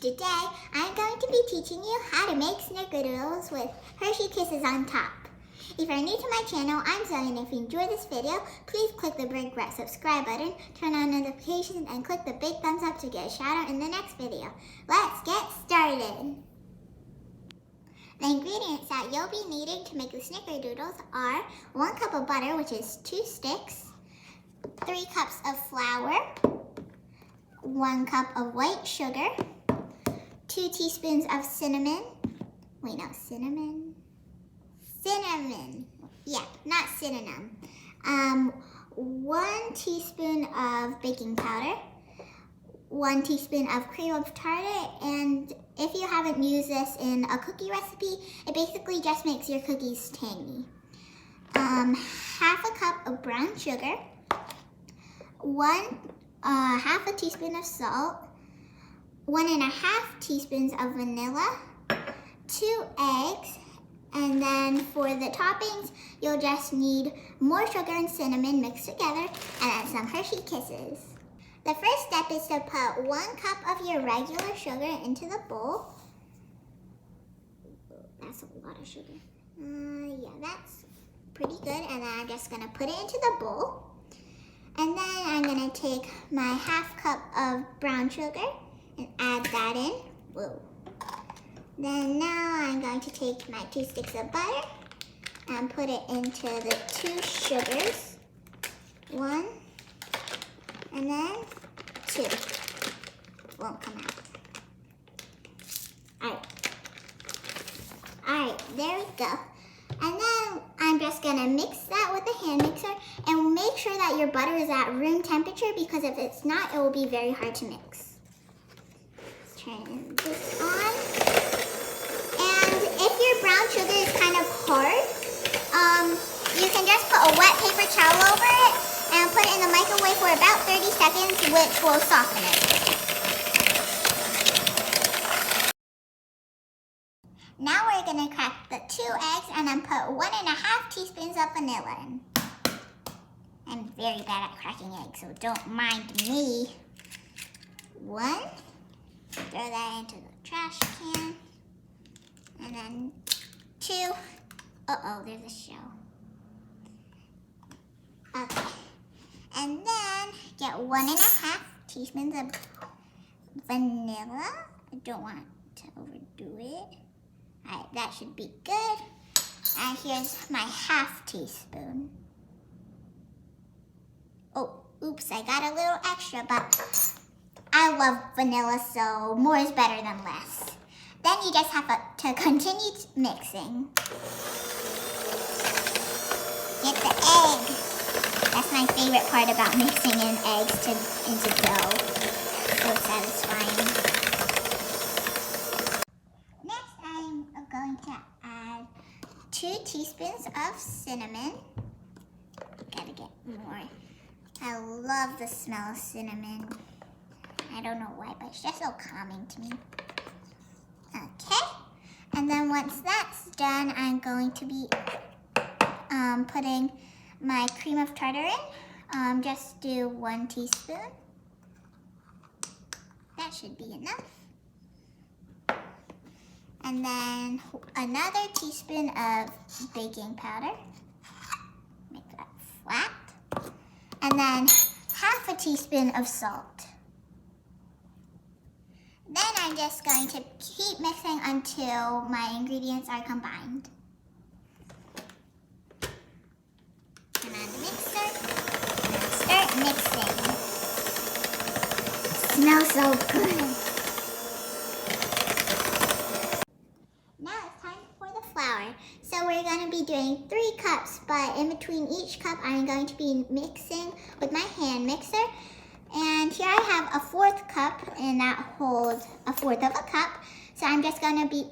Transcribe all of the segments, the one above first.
Today, I'm going to be teaching you how to make Snickerdoodles with Hershey Kisses on top. If you're new to my channel, I'm Zoe, and if you enjoyed this video, please click the big red subscribe button, turn on notifications, and click the big thumbs up to get a shout out in the next video. Let's get started. The ingredients that you'll be needing to make the Snickerdoodles are 1 cup of butter, which is 2 sticks, 3 cups of flour, 1 cup of white sugar, 2 teaspoons of cinnamon. Wait, no, cinnamon? Cinnamon. Yeah, not synonym. 1 teaspoon of baking powder, 1 teaspoon of cream of tartar, and if you haven't used this in a cookie recipe, it basically just makes your cookies tangy. Half a cup of brown sugar, half a teaspoon of salt, 1.5 teaspoons of vanilla, 2 eggs, and then for the toppings, you'll just need more sugar and cinnamon mixed together, and then some Hershey Kisses. The first step is to put 1 cup of your regular sugar into the bowl. That's a lot of sugar. Yeah, that's pretty good, and then I'm just gonna put it into the bowl. And then I'm gonna take my half cup of brown sugar and add that in. Whoa. Then now I'm going to take my 2 sticks of butter and put it into the 2 sugars. 1 and then 2. Won't come out. Alright, there we go. And then I'm just gonna mix that with a hand mixer and make sure that your butter is at room temperature, because if it's not, it will be very hard to mix. Let's turn this on. And if your brown sugar is kind of hard, you can just put a wet paper towel over it and put it in the microwave for about 30 seconds, which will soften it. Now we're gonna crack the 2 eggs and then put 1.5 teaspoons of vanilla in. I'm very bad at cracking eggs, so don't mind me. 1, throw that into the trash can. And then 2, uh-oh, there's a shell. Okay, and then get 1.5 teaspoons of vanilla. I don't want to overdo it. Alright, that should be good. And here's my half teaspoon. Oh, oops, I got a little extra, but I love vanilla, so more is better than less. Then you just have to continue mixing. Get the egg. That's my favorite part about mixing in eggs into dough. So satisfying. Going to add 2 teaspoons of cinnamon. Gotta get more. I love the smell of cinnamon. I don't know why, but it's just so calming to me. Okay, and then once that's done, I'm going to be putting my cream of tartar in. Just do 1 teaspoon. That should be enough. And then another teaspoon of baking powder. Make that flat. And then half a teaspoon of salt. Then I'm just going to keep mixing until my ingredients are combined. Turn on the mixer and start mixing. Smells so good. So we're going to be doing 3 cups, but in between each cup, I'm going to be mixing with my hand mixer. And here I have a 4th cup, and that holds a 1/4 of a cup. So I'm just going to be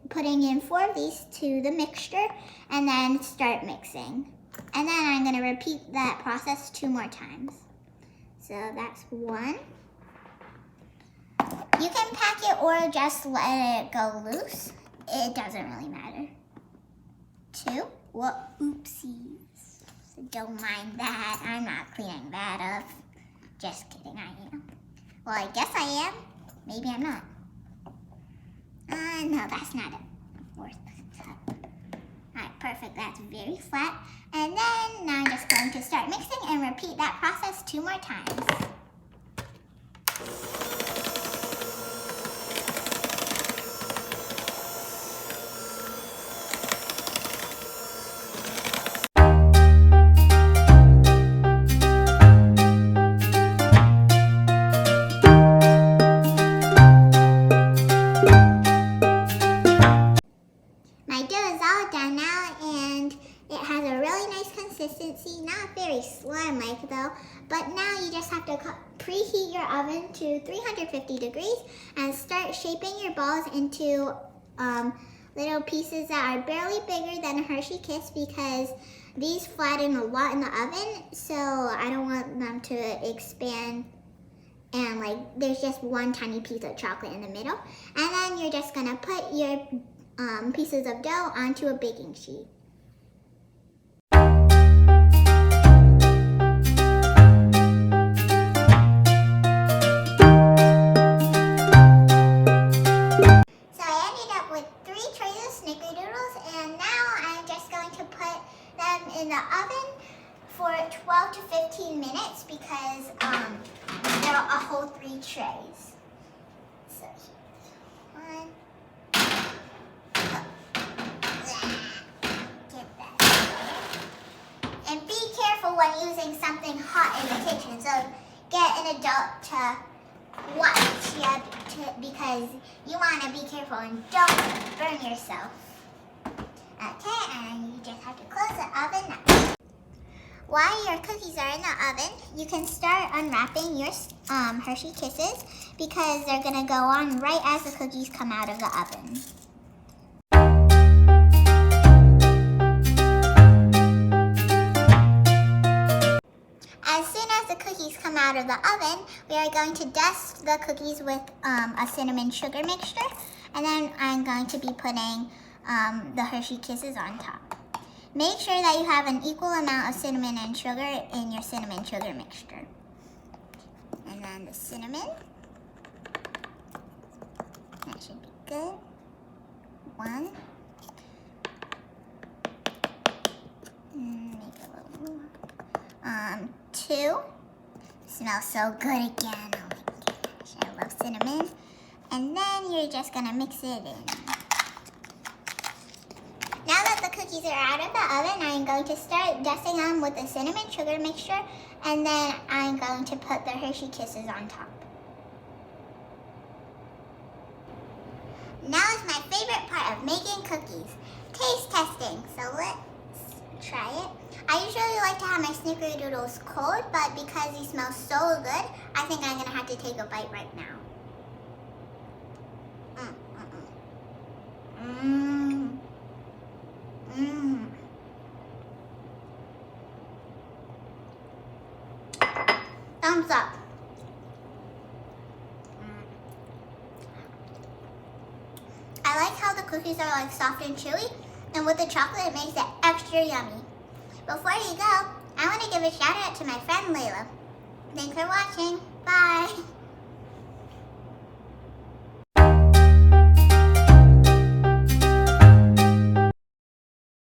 putting in 4 of these to the mixture and then start mixing. And then I'm going to repeat that process 2 more times. So that's 1. You can pack it or just let it go loose. It doesn't really matter. 2. Well, oopsies. So don't mind that. I'm not cleaning that up. Just kidding, I am. Well, I guess I am. Maybe I'm not. No, that's not a fourth cup. Alright, perfect. That's very flat. And then now I'm just going to start mixing and repeat that process 2 more times. My dough is all done now, and it has a really nice consistency. Not very slime-like though, but now you just have to preheat your oven to 350 degrees and start shaping your balls into little pieces that are barely bigger than a Hershey Kiss, because these flatten a lot in the oven, so I don't want them to expand and like there's just one tiny piece of chocolate in the middle. And then you're just gonna put your pieces of dough onto a baking sheet. So I ended up with 3 trays of Snickerdoodles, and now I'm just going to put them in the oven for 12 to 15 minutes because there are a whole 3 trays. So here's 1. And be careful when using something hot in the kitchen. So get an adult to watch you because you want to be careful and don't burn yourself. Okay, and you just have to close the oven now. While your cookies are in the oven, you can start unwrapping your Hershey Kisses because they're going to go on right as the cookies come out of the oven. As soon as the cookies come out of the oven, we are going to dust the cookies with a cinnamon sugar mixture, and then I'm going to be putting the Hershey Kisses on top. Make sure that you have an equal amount of cinnamon and sugar in your cinnamon sugar mixture. And then the cinnamon. That should be good. 1. Maybe a little more. 2. Smells so good again. Oh my gosh, I love cinnamon. And then you're just gonna mix it in. Now that the cookies are out of the oven, I'm going to start dusting them with the cinnamon sugar mixture, and then I'm going to put the Hershey Kisses on top. Now is my favorite part of making cookies, taste testing. So let's try it. I usually like to have my Snickerdoodles cold, but because these smell so good, I think I'm gonna have to take a bite right now. Thumbs up. I like how the cookies are like soft and chewy, and with the chocolate it makes it extra yummy. Before you go, I want to give a shout out to my friend Layla. Thanks for watching. Bye.